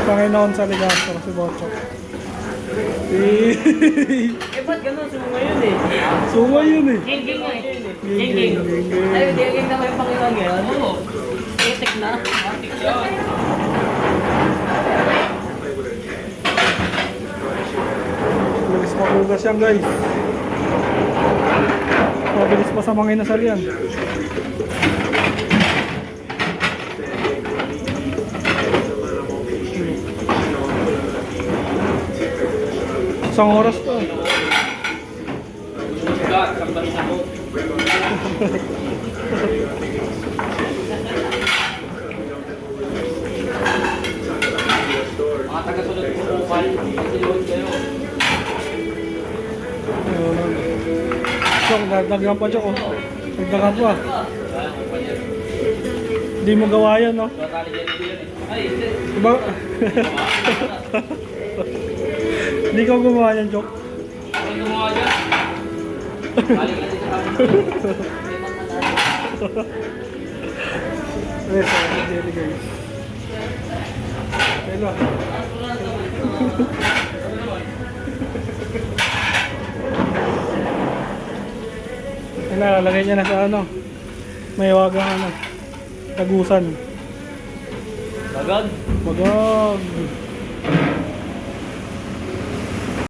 Panginoon sa Legazpo, si Bochok. Ba't ganun? Sungo yun eh. Sungo yun eh. Geng-geng nga eh. Geng-geng, Geng-geng. geng-geng. Ay, geng-geng naman yung Panginoon ngayon. Oo. Etek na. Etek yun. Mabilis magugas yan guys. Mabilis pa sa mga inasal yan. Isang oras to. Mga taga-sunod ko bukal. Pagsiluhod kayo. Chok, dagdagan pa Chok. Dagdagan pa. Hindi mo gawa yan, no? Diba? Hindi ka gumawa yan, Chok. Ano gumawa dyan? Balik natin sa kami. Yes, jelly guys. Hello. Lalagay niya na sa ano. May wagang ano. Tagusan. Bagag. Magag.